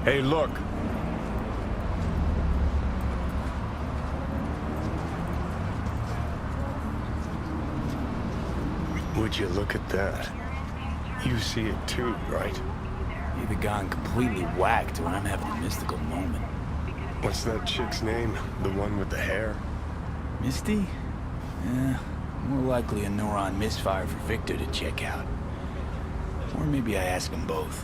Hey, look. Would you look at that? You see it too, right? Either gone completely whacked or I'm having a mystical moment. What's that chick's name? The one with the hair? Misty? More likely a neuron misfire for Victor to check out. Or maybe I ask them both.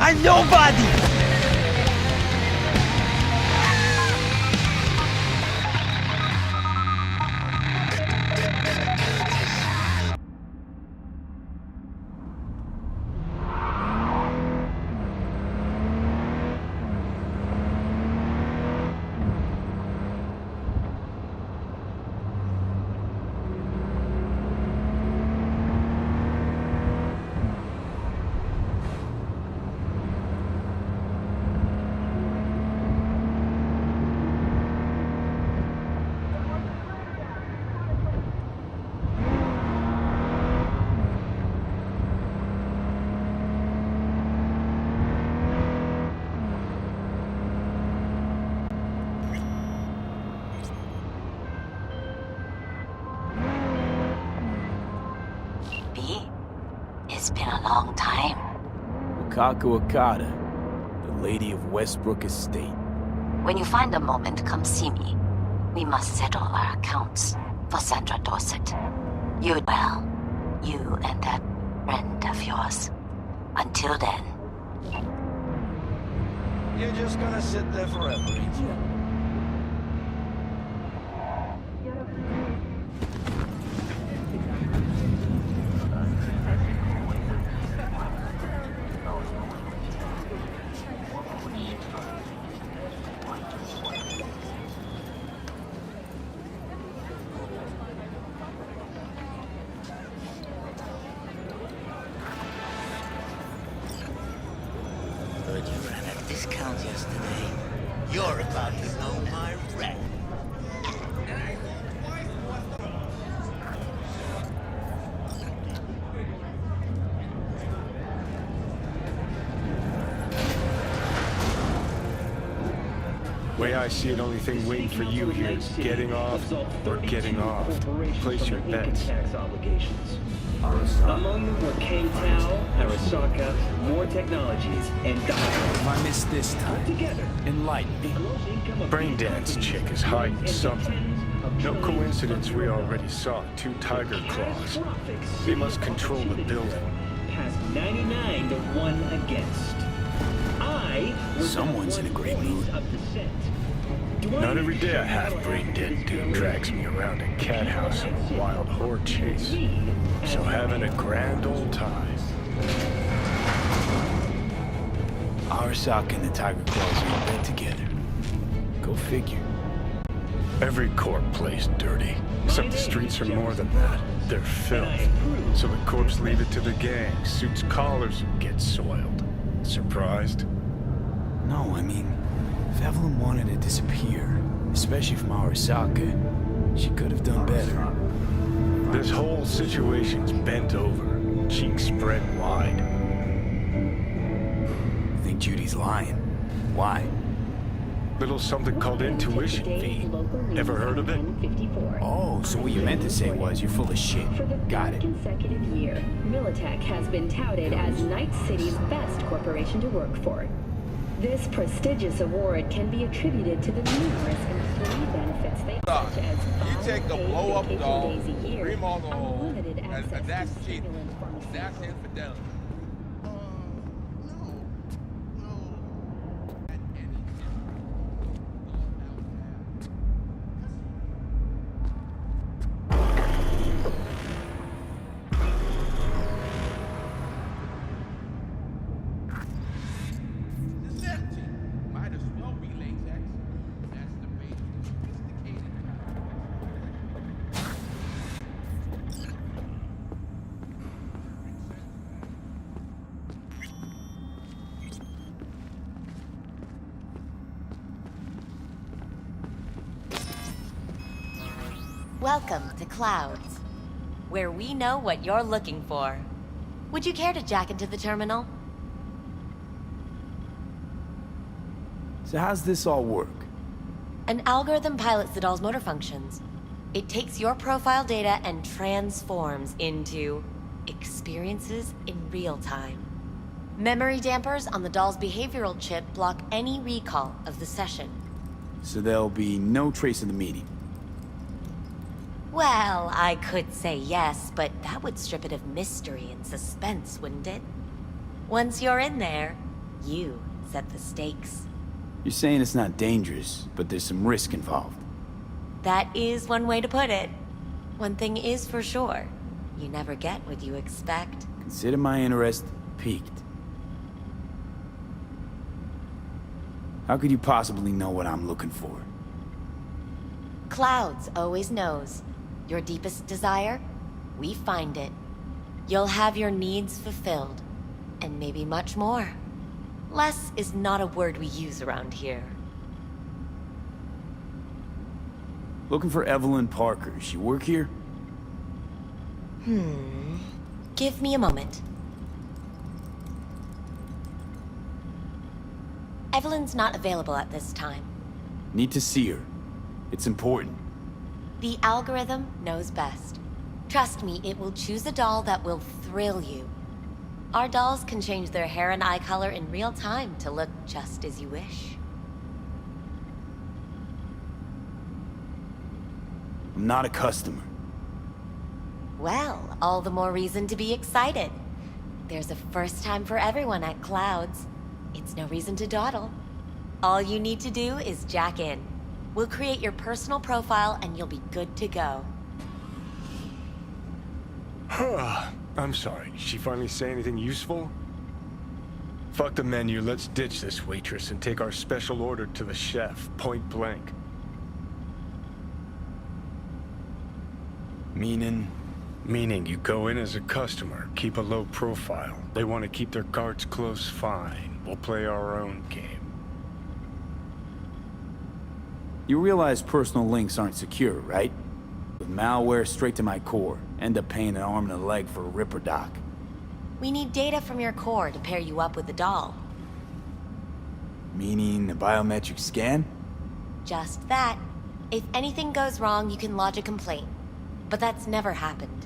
I'm nobody! It's been a long time. Wakako Okada, the Lady of Westbrook Estate. When you find a moment, come see me. We must settle our accounts for Sandra Dorset. You and that friend of yours. Until then. You're just gonna sit there forever, ain't you? Heard you ran a discount yesterday. You're about to know my wreck. Way I see it, only thing waiting for you here is getting off or getting off. Place your bets. Among them were K-Tao, Arasaka, more technologies, and dialogue. If I miss this time, Together, enlighten me. Braindance chick is hiding something. No coincidence we already saw 2 tiger claws. They must control the building. past 99 to 1 against. I was Someone's in a great mood. Not every day a half-brain dead dude drags me around a cat house in a wild horde chase. So having a grand old time. Arasaka and the Tiger Claws are in bed together. Go figure. Every corp plays dirty, except the streets are more than that. They're filth. So the corps leave it to the gang. Suits collars get soiled. Surprised? No, I mean, if Evelyn wanted to disappear, especially from Arasaka, she could have done better. This whole situation's bent over, cheeks spread wide. I think Judy's lying. Why? Little something called intuition, V. Ever heard of it? Oh, so what you meant to say was you're full of shit. For the Got third it. consecutive year, Militech has been touted as Night City's best corporation to work for. This prestigious award can be attributed to the numerous employee benefits they such as You take a blow-up vacation doll, days a year, remodel the whole, unlimited and access that's to cheating. stimulant That's pharmaceuticals. infidelity. It's empty. Might as well be latex. That's the base of sophisticated. Welcome to Clouds, where we know what you're looking for. Would you care to jack into the terminal? So how's this all work? An algorithm pilots the doll's motor functions. It takes your profile data and transforms into experiences in real time. Memory dampers on the doll's behavioral chip block any recall of the session. So there'll be no trace of the meeting. Well, I could say yes, but that would strip it of mystery and suspense, wouldn't it? Once you're in there, you set the stakes. You're saying it's not dangerous, but there's some risk involved. That is one way to put it. One thing is for sure, you never get what you expect. Consider my interest piqued. How could you possibly know what I'm looking for? Clouds always knows. Your deepest desire, we find it. You'll have your needs fulfilled, and maybe much more. Less is not a word we use around here. Looking for Evelyn Parker. She work here? Give me a moment. Evelyn's not available at this time. Need to see her. It's important. The algorithm knows best. Trust me, it will choose a doll that will thrill you. Our dolls can change their hair and eye color in real time to look just as you wish. I'm not a customer. Well, all the more reason to be excited. There's a first time for everyone at Clouds. It's no reason to dawdle. All you need to do is jack in. We'll create your personal profile and you'll be good to go. I'm sorry, did she finally say anything useful? Fuck the menu, let's ditch this waitress and take our special order to the chef, point blank. Meaning? Meaning you go in as a customer, keep a low profile. They want to keep their cards close, fine. We'll play our own game. You realize personal links aren't secure, right? With malware straight to my core, end up paying an arm and a leg for a Ripper doc. We need data from your core to pair you up with the doll. Meaning a biometric scan? Just that. If anything goes wrong, you can lodge a complaint. But that's never happened.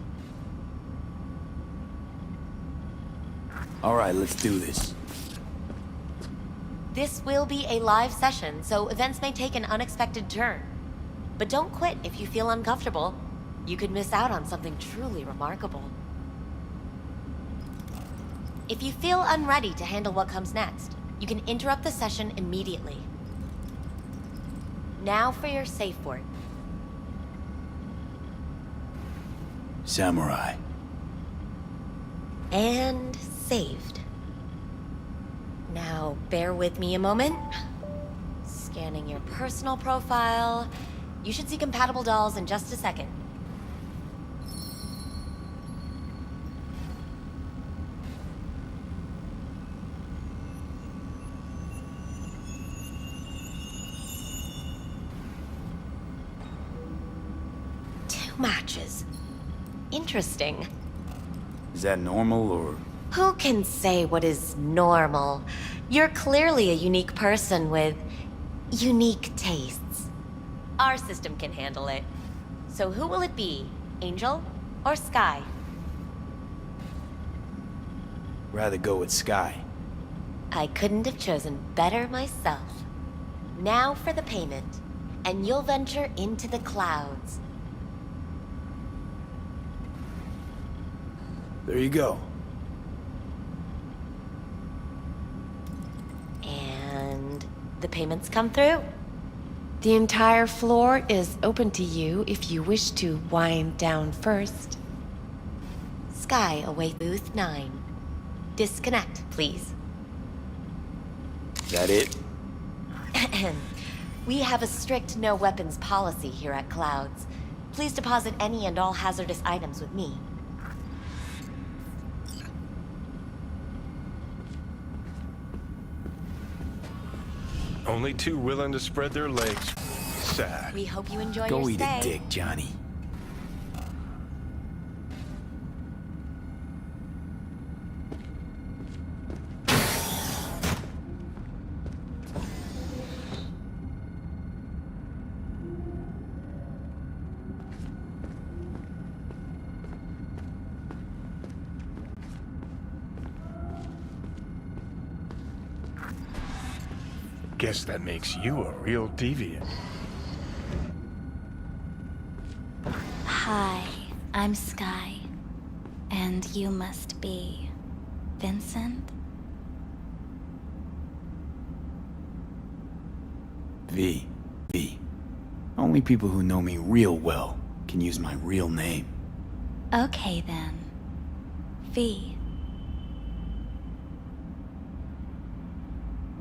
All right, let's do this. This will be a live session, so events may take an unexpected turn. But don't quit if you feel uncomfortable. You could miss out on something truly remarkable. If you feel unready to handle what comes next, you can interrupt the session immediately. Now for your safe word. Samurai. And saved. Now, bear with me a moment. Scanning your personal profile. You should see compatible dolls in just a second. Two matches. Interesting. Is that normal, or...? Who can say what is normal? You're clearly a unique person with unique tastes. Our system can handle it. So who will it be? Angel or Sky? Rather go with Sky. I couldn't have chosen better myself. Now for the payment, and you'll venture into the clouds. There you go. And the payments come through. The entire floor is open to you if you wish to wind down first. Sky awaits booth 9. Disconnect, please. Is that it? We have a strict no weapons policy here at Clouds. Please deposit any and all hazardous items with me. Only two willing to spread their legs. Sad. We hope you enjoy Go your eat stay. a dick, Johnny. Guess that makes you a real deviant. Hi, I'm Sky. And you must be... Vincent? V. Only people who know me real well can use my real name. Okay then. V.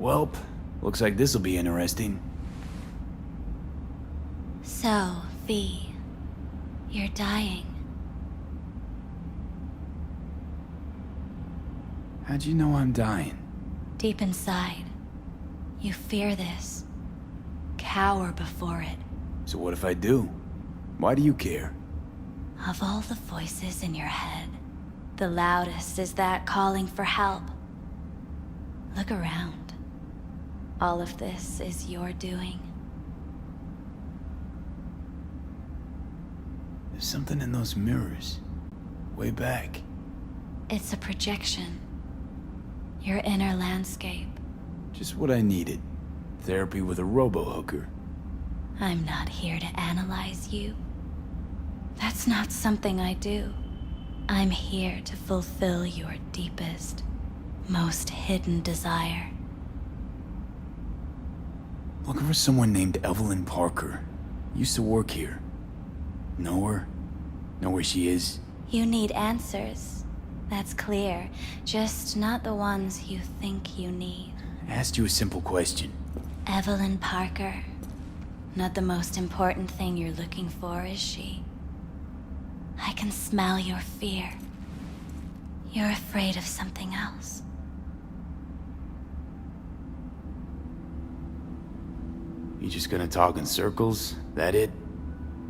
Welp, looks like this'll be interesting. So, V. You're dying. How'd you know I'm dying? Deep inside, you fear this. Cower before it. So what if I do? Why do you care? Of all the voices in your head, the loudest is that calling for help. Look around. All of this is your doing. There's something in those mirrors. Way back. It's a projection. Your inner landscape. Just what I needed. Therapy with a robo-hooker. I'm not here to analyze you. That's not something I do. I'm here to fulfill your deepest, most hidden desire. Looking for someone named Evelyn Parker. Used to work here. Know her? Know where she is? You need answers. That's clear. Just not the ones you think you need. I asked you a simple question. Evelyn Parker. Not the most important thing you're looking for, is she? I can smell your fear. You're afraid of something else. You just gonna talk in circles? That it?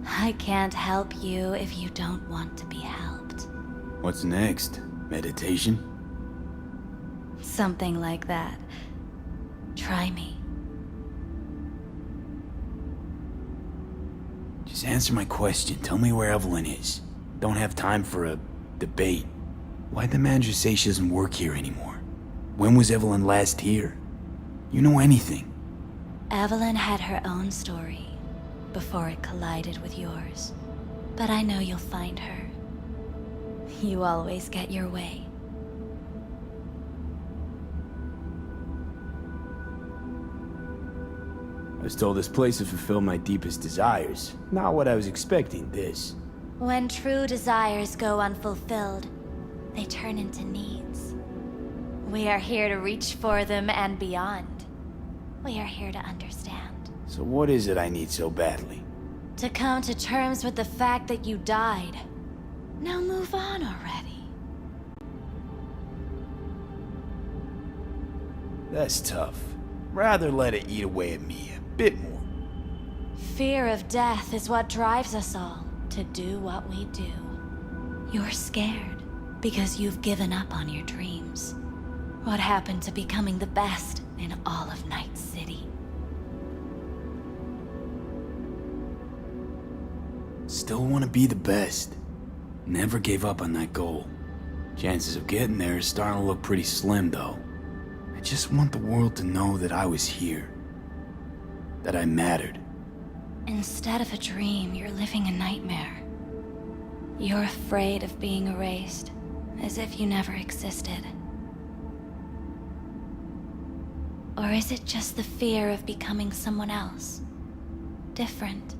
I can't help you if you don't want to be helped. What's next? Meditation? Something like that. Try me. Just answer my question. Tell me where Evelyn is. Don't have time for a debate. Why'd the manager say she doesn't work here anymore? When was Evelyn last here? You know anything? Evelyn had her own story before it collided with yours. But I know you'll find her. You always get your way. I was told this place would fulfill my deepest desires. Not what I was expecting, this. When true desires go unfulfilled, they turn into needs. We are here to reach for them and beyond. We are here to understand. So what is it I need so badly? To come to terms with the fact that you died. Now move on already. That's tough. Rather let it eat away at me a bit more. Fear of death is what drives us all to do what we do. You're scared because you've given up on your dreams. What happened to becoming the best in all of Night City? Still want to be the best. Never gave up on that goal. Chances of getting there is starting to look pretty slim, though. I just want the world to know that I was here. That I mattered. Instead of a dream, you're living a nightmare. You're afraid of being erased, as if you never existed. Or is it just the fear of becoming someone else? Different?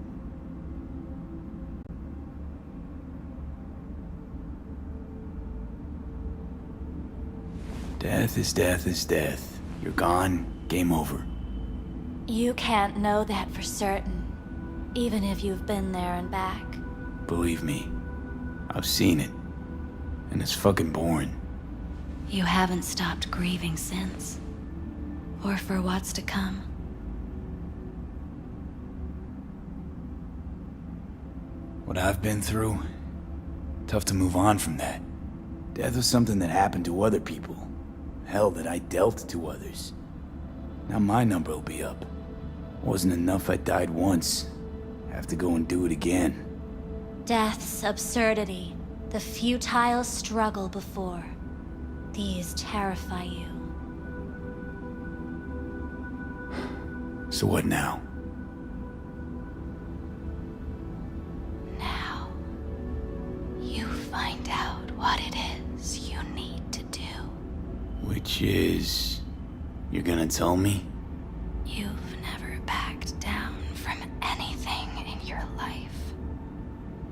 Death is death is death. You're gone, game over. You can't know that for certain, even if you've been there and back. Believe me, I've seen it. And it's fucking boring. You haven't stopped grieving since. Or for what's to come. What I've been through, tough to move on from that. Death was something that happened to other people. Hell, that I dealt to others. Now my number will be up. Wasn't enough I died once. Have to go and do it again. Death's absurdity, the futile struggle before. These terrify you. So what now? Now, you find out what it is you need to do. Which is... You're gonna tell me? You've never backed down from anything in your life.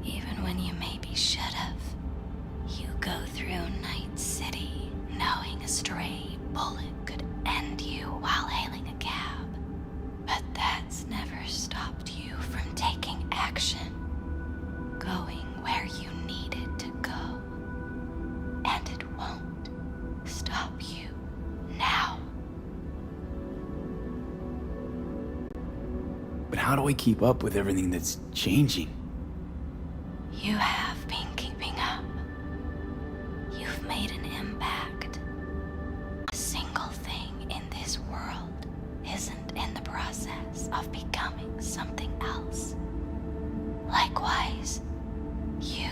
Even when you maybe should have. You go through Night City knowing a stray bullet could end you while hailing a cab. But that's never stopped you from taking action. Going where you needed to go. And it won't stop you now. But how do I keep up with everything that's changing? You have been keeping up. You've made an impact. A single thing in this world isn't in the process of becoming something else. Likewise, you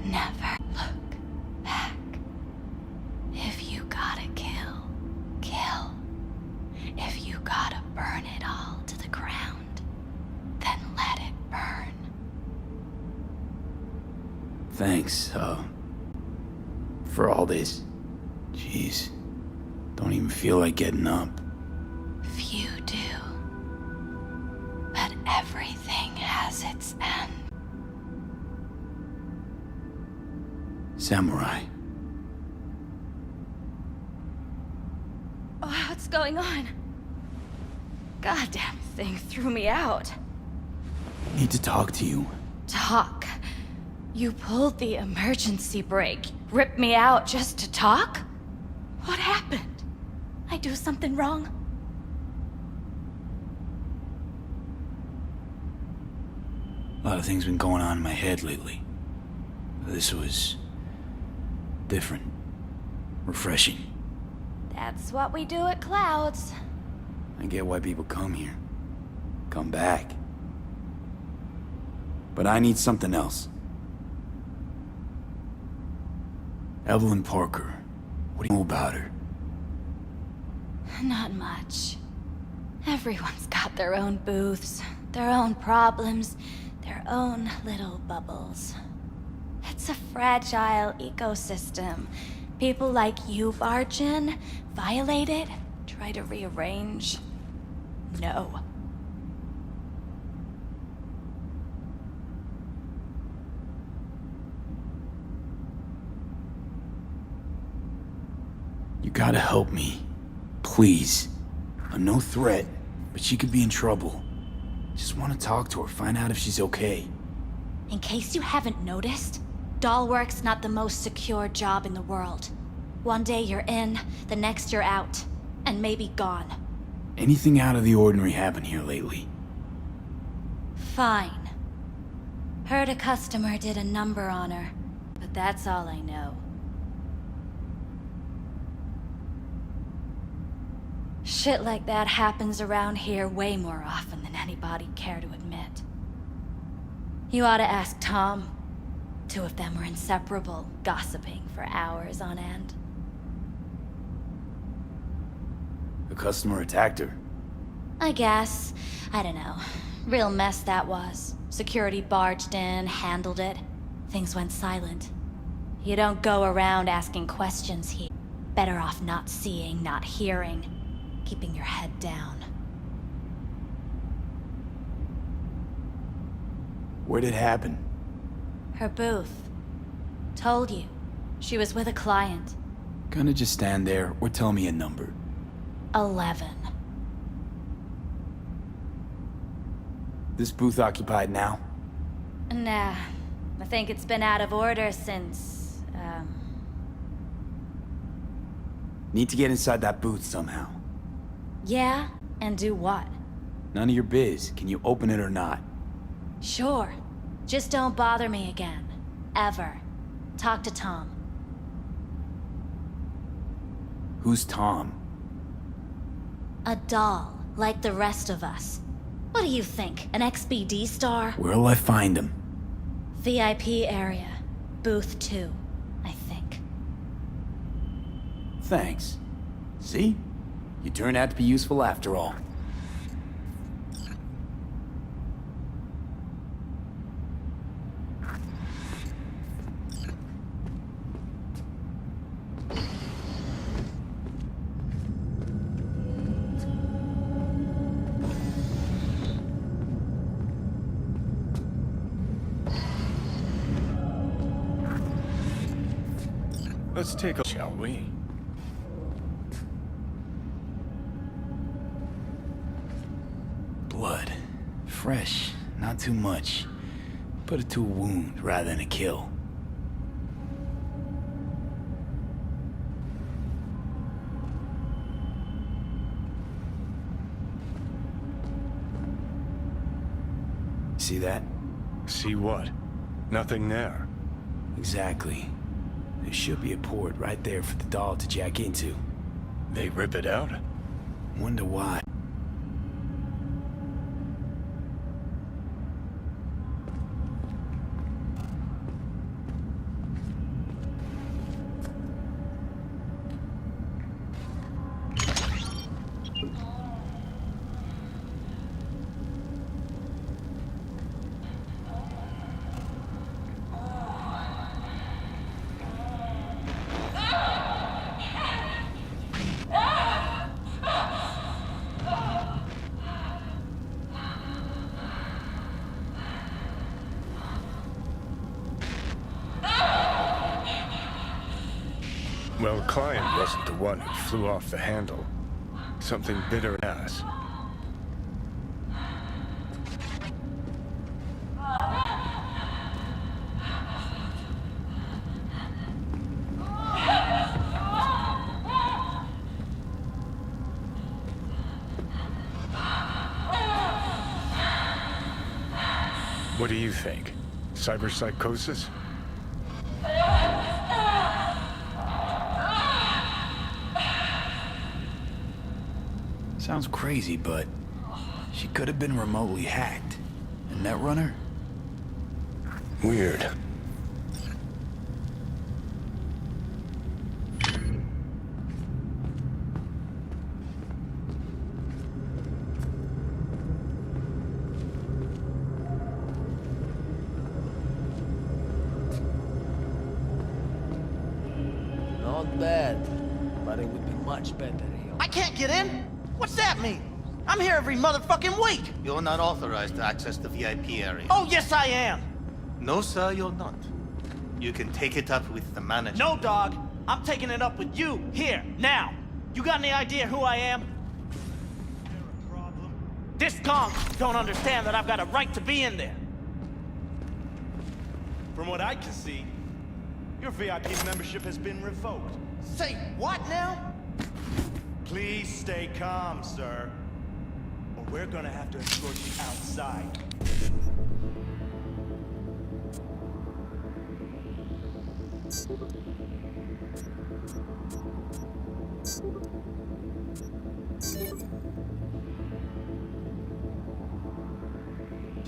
never look back. If you gotta kill, kill. If you gotta burn it all to the ground, then let it burn. Thanks, for all this. Jeez. Don't even feel like getting up. Few do. But everything has its end. Samurai. Oh, what's going on? Goddamn thing threw me out. Need to talk to you. Talk? You pulled the emergency brake, ripped me out just to talk? What happened? I do something wrong? A lot of things been going on in my head lately. This was... different. Refreshing. That's what we do at Clouds. I get why people come here. Come back. But I need something else. Evelyn Parker. What do you know about her? Not much. Everyone's got their own booths, their own problems, their own little bubbles. It's a fragile ecosystem. People like you barge in, violate it, try to rearrange. No. You gotta help me. Please. I'm no threat, but she could be in trouble. Just want to talk to her, find out if she's okay. In case you haven't noticed, doll work's not the most secure job in the world. One day you're in, the next you're out, and maybe gone. Anything out of the ordinary happened here lately? Fine. Heard a customer did a number on her, but that's all I know. Shit like that happens around here way more often than anybody'd care to admit. You ought to ask Tom. Two of them were inseparable, gossiping for hours on end. The customer attacked her. I guess. I don't know. Real mess that was. Security barged in, handled it. Things went silent. You don't go around asking questions here. Better off not seeing, not hearing. Keeping your head down. Where'd it happen? Her booth. Told you. She was with a client. Gonna just stand there or tell me a number. 11. This booth occupied now? Nah. I think it's been out of order since, Need to get inside that booth somehow. Yeah? And do what? None of your biz. Can you open it or not? Sure. Just don't bother me again. Ever. Talk to Tom. Who's Tom? A doll, like the rest of us. What do you think? An XBD star? Where'll I find him? VIP area. Booth 2, I think. Thanks. See? You turned out to be useful after all. Let's take a... shall we? Blood. Fresh, not too much. Put it to a wound rather than a kill. See that? See what? Nothing there. Exactly. There should be a port right there for the doll to jack into. They rip it out? Wonder why. Well, client wasn't the one who flew off the handle. Something bitter ass. What do you think? Cyberpsychosis? Sounds crazy, but she could have been remotely hacked. And Netrunner? Weird. Not bad, but it would be much better here. I can't get in? What's that mean? I'm here every motherfucking week! You're not authorized to access the VIP area. Oh, yes I am! No, sir, you're not. You can take it up with the manager. No, dog. I'm taking it up with you, here, now. You got any idea who I am? This Kong don't understand that I've got a right to be in there. From what I can see, your VIP membership has been revoked. Say what now? Please stay calm, sir. Or we're gonna have to escort you outside.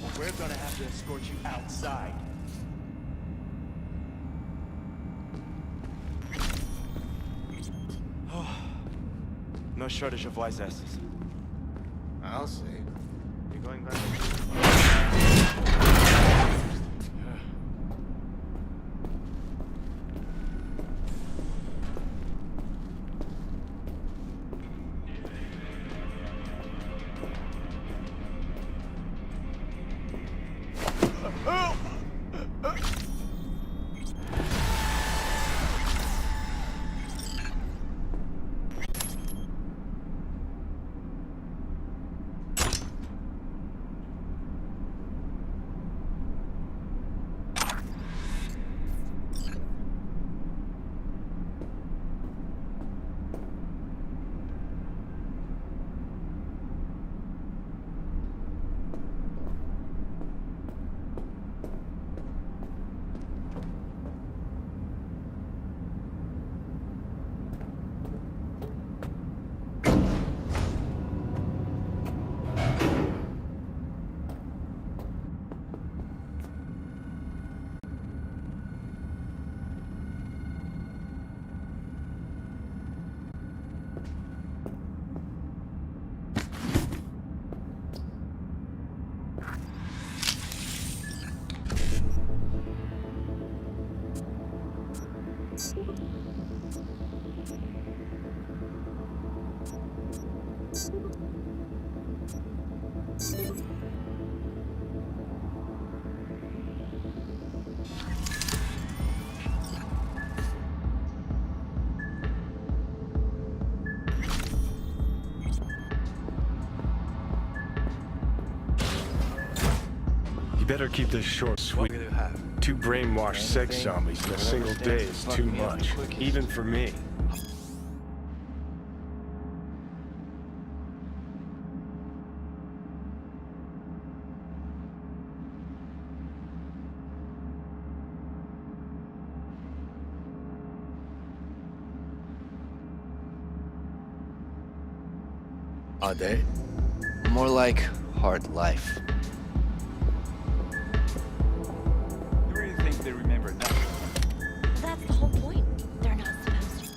Or we're gonna have to escort you outside. No shortage of wise asses. I'll see. You're going back. Better keep this short, sweet. What will you have? 2 brainwashed sex zombies in a single day is too much, even for me. Are they? More like hard life. You really think they remember nothing? That's the whole point. They're not supposed to.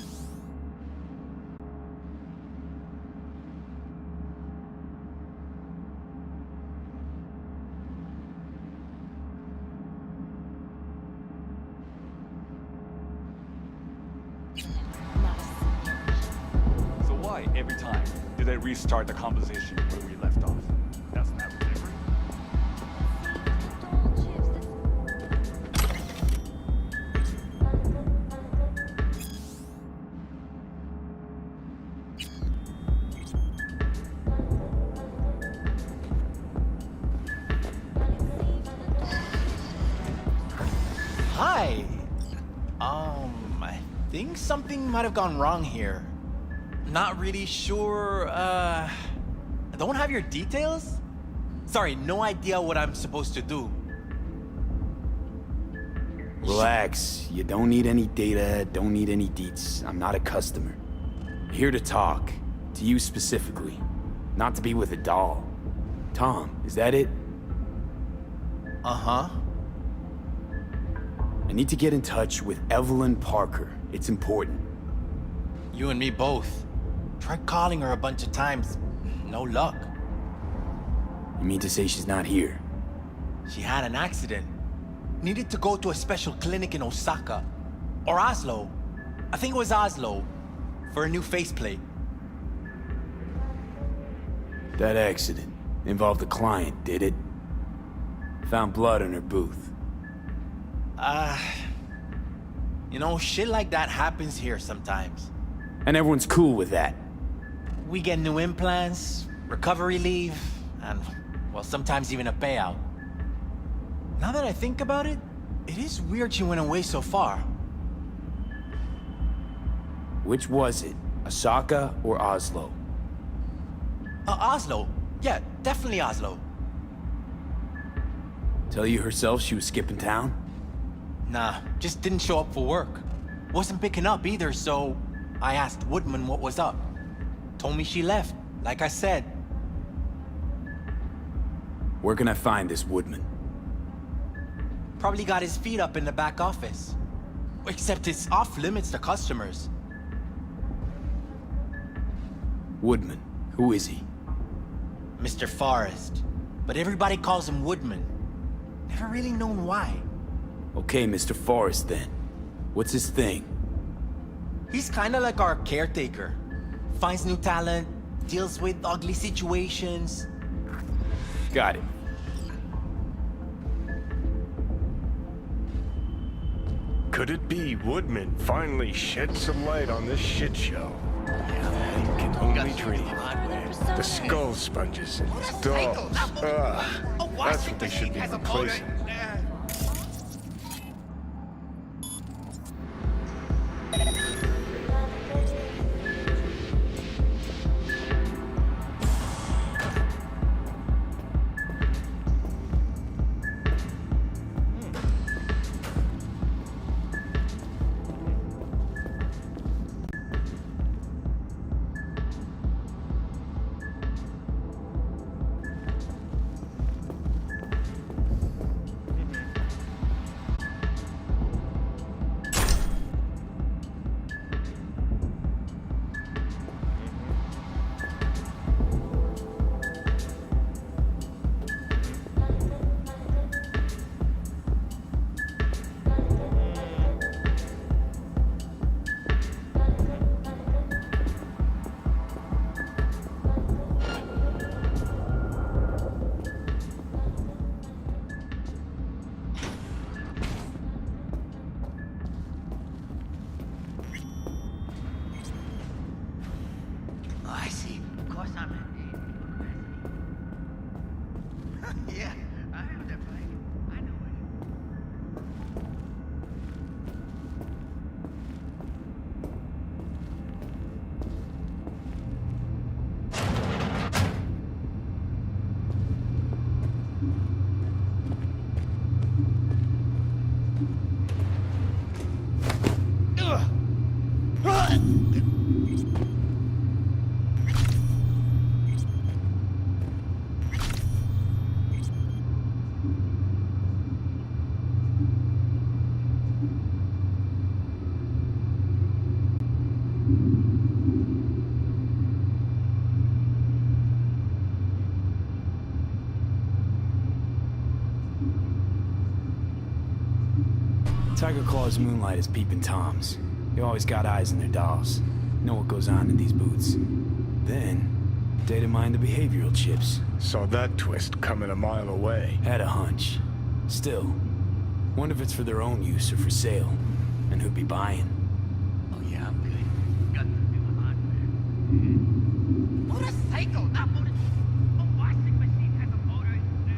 So why, every time, did they restart the conversation where we left off? Doesn't that different? Hi. I think something might have gone wrong here. Not really sure, I don't have your details? Sorry, no idea what I'm supposed to do. Relax. You don't need any data, don't need any deets. I'm not a customer. I'm here to talk. To you specifically. Not to be with a doll. Tom, is that it? Uh-huh. I need to get in touch with Evelyn Parker. It's important. You and me both. Tried calling her a bunch of times. No luck. You mean to say she's not here? She had an accident. Needed to go to a special clinic in Osaka. Or Oslo. I think it was Oslo. For a new faceplate. That accident involved a client, did it? Found blood in her booth. You know, shit like that happens here sometimes. And everyone's cool with that. We get new implants, recovery leave, and, well, sometimes even a payout. Now that I think about it, it is weird she went away so far. Which was it? Osaka or Oslo? Oslo. Yeah, definitely Oslo. Tell you herself she was skipping town? Nah, just didn't show up for work. Wasn't picking up either, so I asked Woodman what was up. Told me she left, like I said. Where can I find this Woodman? Probably got his feet up in the back office. Except it's off limits to customers. Woodman, who is he? Mr. Forrest. But everybody calls him Woodman. Never really known why. Okay, Mr. Forrest then. What's his thing? He's kinda like our caretaker. Finds new talent, deals with ugly situations. Got it. Could it be Woodman finally shed some light on this shit show? One can only dream. The skull sponges and these dolls. That's what they should be replacing. Tiger Claw's moonlight is peeping Toms. They always got eyes on their dolls. Know what goes on in these boots. Then, data mine the behavioral chips. Saw that twist coming a mile away. Had a hunch. Still, wonder if it's for their own use or for sale. And who'd be buying. Oh yeah, I'm good. Got the new hardware. Motorcycle, not motor. A washing machine has a motor in there.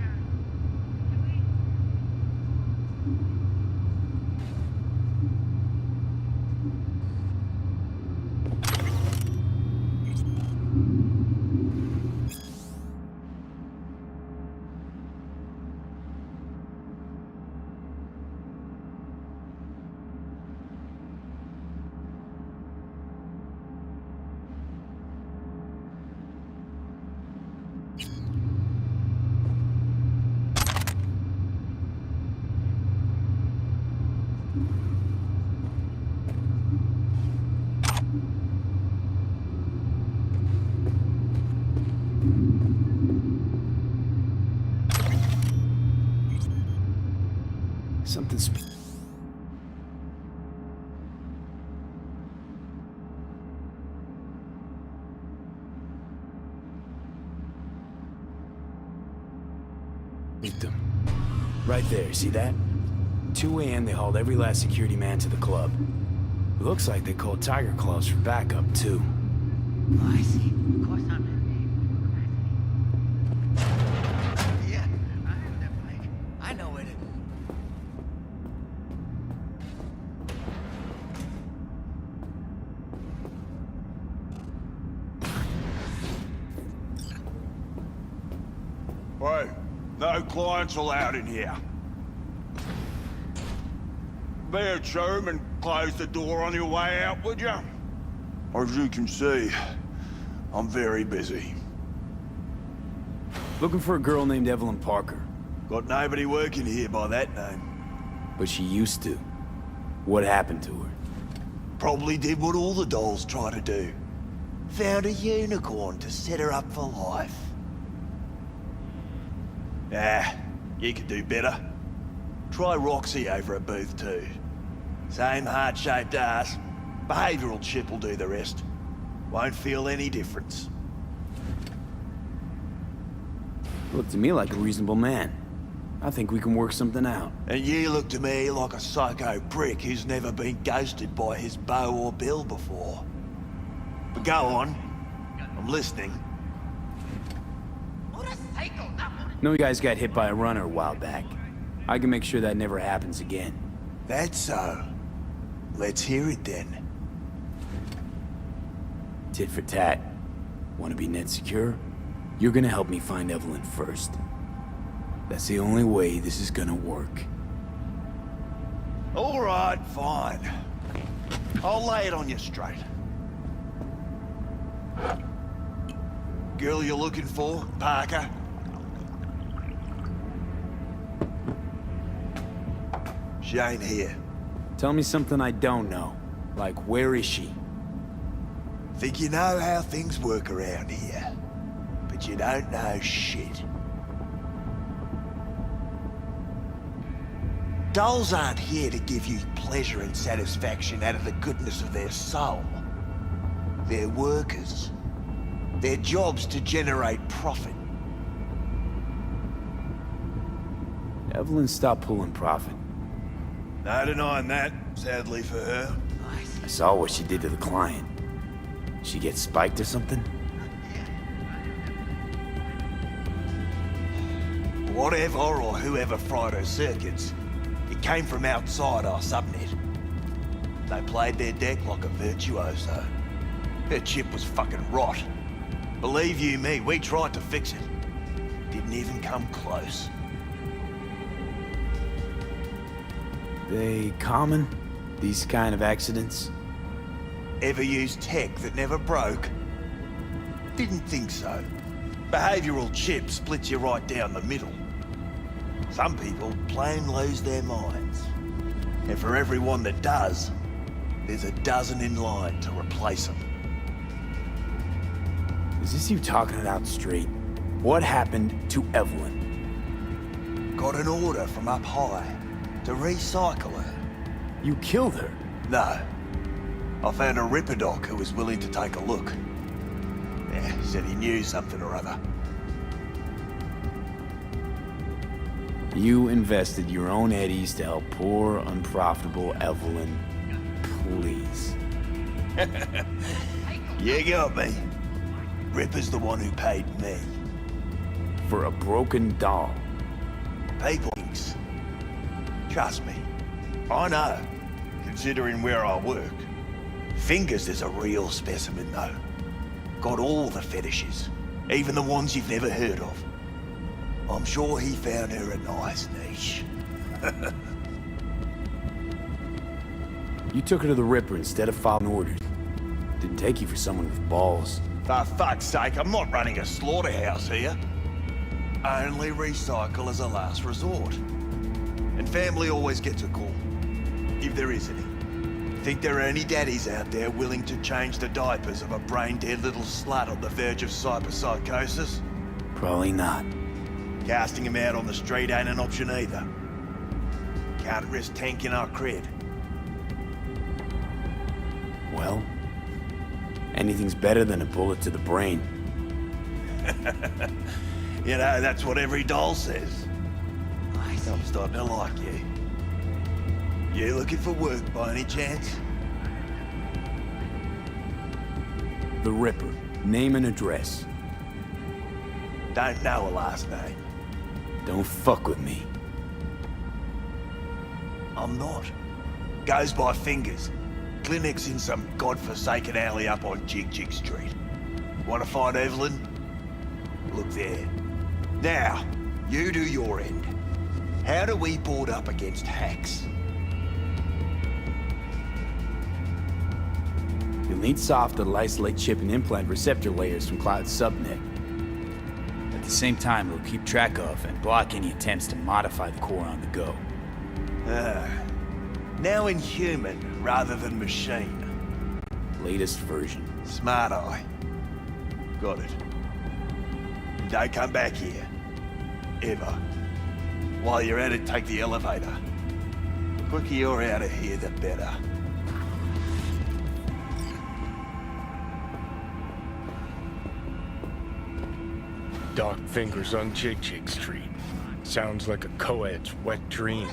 Something them. Right there, see that? 2 a.m. they hauled every last security man to the club. It looks like they called Tiger Claws for backup, too. Oh, I see. Of course I'm in. Yeah, I have that bike. I know it. Wait, no clients allowed in here. Be a chum and close the door on your way out, would you? As you can see, I'm very busy. Looking for a girl named Evelyn Parker. Got nobody working here by that name. But she used to. What happened to her? Probably did what all the dolls try to do. Found a unicorn to set her up for life. Ah, you could do better. Try Roxy over at Booth 2. Same heart-shaped ass. Behavioral chip will do the rest. Won't feel any difference. Looked to me like a reasonable man. I think we can work something out. And you look to me like a psycho prick who's never been ghosted by his beau or bill before. But go on. I'm listening. Motorcycle, not motor. Know you guys got hit by a runner a while back. I can make sure that never happens again. That's so. Let's hear it then. Tit for tat. Want to be net secure? You're gonna help me find Evelyn first. That's the only way this is gonna work. All right, fine. I'll lay it on you straight. Girl you're looking for, Parker? She ain't here. Tell me something I don't know. Like, where is she? Think you know how things work around here, but you don't know shit. Dolls aren't here to give you pleasure and satisfaction out of the goodness of their soul. They're workers. Their job's to generate profit. Evelyn stopped pulling profit. No denying that, sadly for her. I saw what she did to the client. She get spiked or something? Whatever or whoever fried her circuits, it came from outside our subnet. They played their deck like a virtuoso. Her chip was fucking rot. Believe you me, we tried to fix it. Didn't even come close. They common? These kind of accidents? Ever used tech that never broke? Didn't think so. Behavioral chip splits you right down the middle. Some people plain lose their minds. And for everyone that does, there's a dozen in line to replace them. Is this you talking it out straight? What happened to Evelyn? Got an order from up high to recycle her. You killed her? No. I found a Ripper doc who was willing to take a look. Yeah, said he knew something or other. You invested your own eddies to help poor, unprofitable Evelyn. Please. You got me. Ripper's the one who paid me. For a broken doll. People thinks. Trust me. I know, considering where I work. Fingers is a real specimen, though. Got all the fetishes, even the ones you've never heard of. I'm sure he found her a nice niche. You took her to the Ripper instead of following orders. Didn't take you for someone with balls. For fuck's sake, I'm not running a slaughterhouse here. Only recycle as a last resort. And family always gets a call, if there is any. Think there are any daddies out there willing to change the diapers of a brain-dead little slut on the verge of cyberpsychosis? Probably not. Casting him out on the street ain't an option either. Can't risk tanking our cred. Well, anything's better than a bullet to the brain. You know, that's what every doll says. I'm starting to like you. You looking for work by any chance? The Ripper. Name and address. Don't know a last name. Don't fuck with me. I'm not. Goes by Fingers. Clinic's in some godforsaken alley up on Jig Street. Want to find Evelyn? Look there. Now, you do your end. How do we board up against hacks? You'll need software to isolate chip and implant receptor layers from Cloud's subnet. At the same time, it'll keep track of and block any attempts to modify the core on the go. Now in human rather than machine. Latest version. Smart eye. Got it. Don't come back here. Ever. While you're at it, take the elevator. The quicker you're out of here, the better. Doc Fingers on Jig Street. Sounds like a co-ed's wet dream.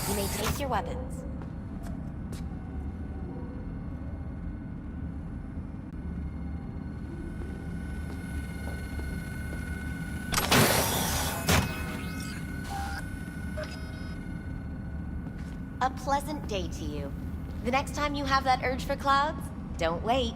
You may take your weapons. A pleasant day to you. The next time you have that urge for clouds, don't wait.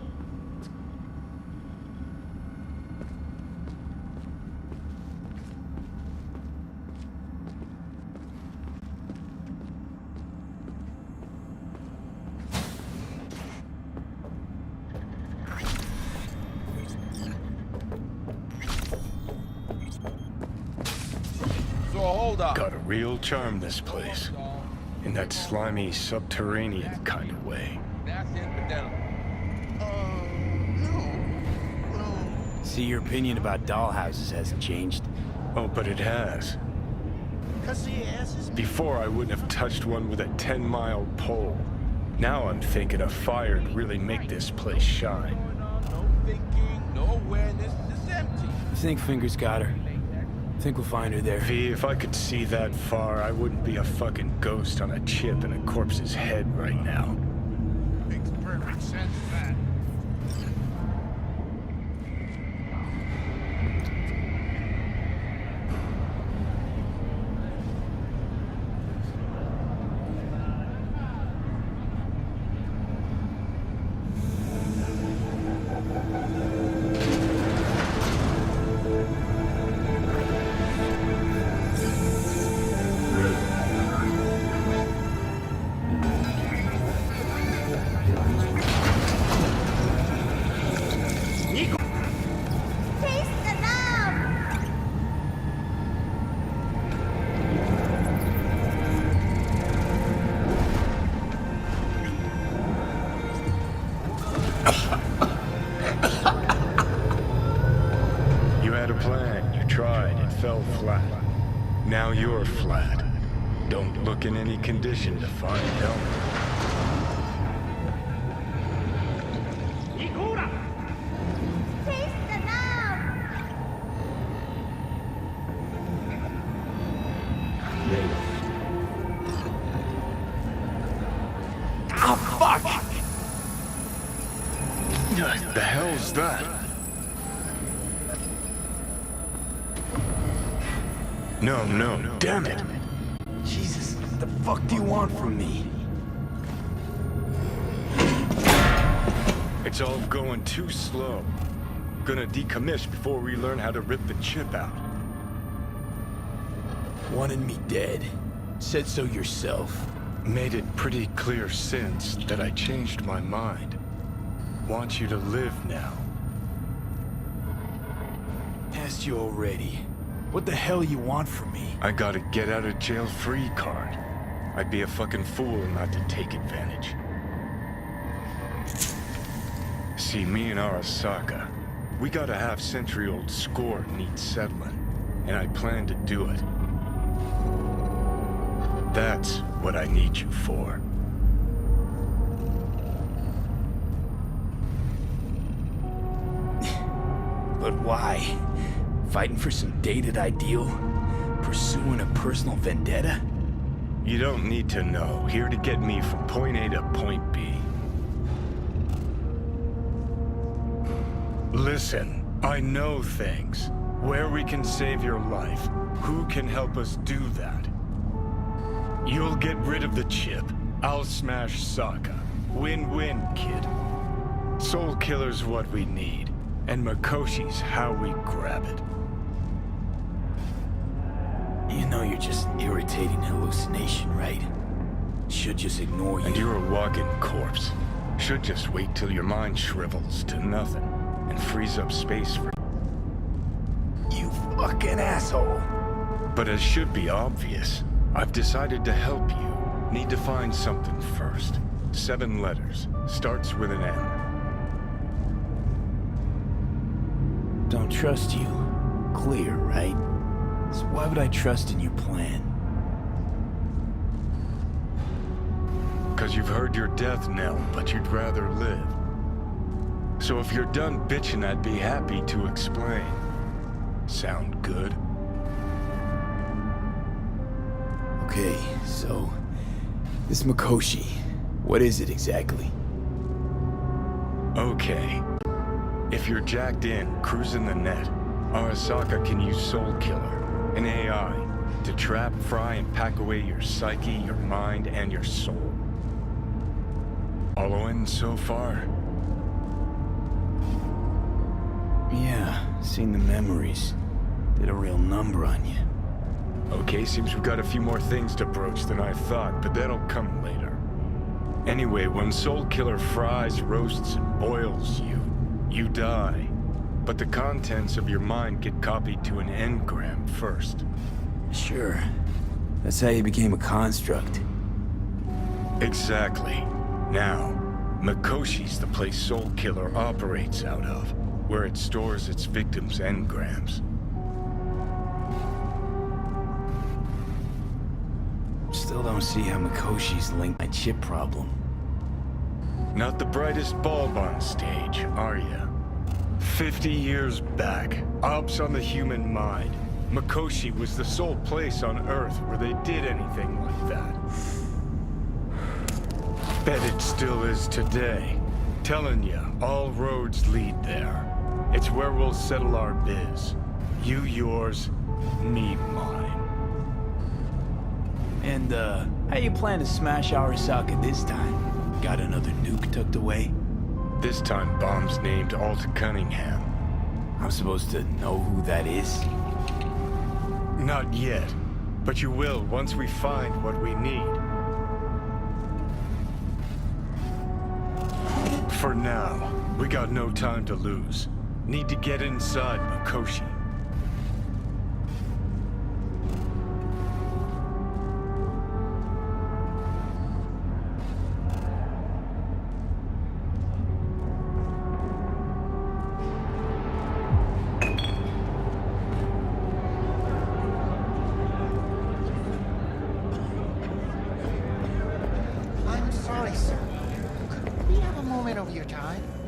So hold up. Got a real charm, this place. In that slimy, subterranean kind of way. That's infidelity. See, your opinion about dollhouses hasn't changed. Oh, but it has. Before, I wouldn't have touched one with a 10-mile pole. Now I'm thinking a fire'd really make this place shine. No thinking, no awareness, it's empty. You think Fingers got her? Think we'll find her there? V, if I could see that far, I wouldn't be a fucking ghost on a chip in a corpse's head right now. Makes perfect sense, man. You had a plan, you tried, it fell flat. Now you're flat. Don't look in any condition to find help. Oh, fuck! The hell's that? No, damn it. Jesus, what the fuck do you want from me? It's all going too slow. Gonna decommission before we learn how to rip the chip out. Wanted me dead. Said so yourself. Made it pretty clear since that I changed my mind. Want you to live now. Asked you already. What the hell you want from me? I got a get out of jail free card. I'd be a fucking fool not to take advantage. See, me and Arasaka, we got a half-century-old score needs settling, and I plan to do it. That's what I need you for. But why? Fighting for some dated ideal? Pursuing a personal vendetta? You don't need to know. Here to get me from point A to point B. Listen, I know things. Where we can save your life. Who can help us do that? You'll get rid of the chip. I'll smash Sokka. Win-win, kid. Soul Killer's what we need. And Mikoshi's how we grab it. You know you're just an irritating hallucination, right? Should just ignore you. And you're a walking corpse. Should just wait till your mind shrivels to nothing and frees up space for you fucking asshole. But as should be obvious, I've decided to help you. Need to find something first. 7 letters. Starts with an M. Don't trust you. Clear, right? So why would I trust in your plan? 'Cause you've heard your death knell, but you'd rather live. So if you're done bitching, I'd be happy to explain. Sound good? Okay, so... this Mikoshi, what is it exactly? Okay. If you're jacked in, cruising the net, Arasaka can use Soul Killer, an AI, to trap, fry, and pack away your psyche, your mind, and your soul. Following so far? Yeah, seen the memories. Did a real number on you. Okay, seems we've got a few more things to broach than I thought, but that'll come later. Anyway, when Soul Killer fries, roasts, and boils you, you die. But the contents of your mind get copied to an engram first. Sure. That's how you became a construct. Exactly. Now, Mikoshi's the place Soul Killer operates out of, where it stores its victims' engrams. Still don't see how Mikoshi's linked my chip problem. Not the brightest bulb on stage, are ya? 50 years back, ops on the human mind. Mikoshi was the sole place on Earth where they did anything like that. Bet it still is today. Telling ya, all roads lead there. It's where we'll settle our biz. You yours, me mine. And, how you plan to smash Arasaka this time? Got another nuke tucked away? This time, bomb's named Alt Cunningham. I'm supposed to know who that is? Not yet, but you will once we find what we need. For now, we got no time to lose. Need to get inside Mikoshi. Todd.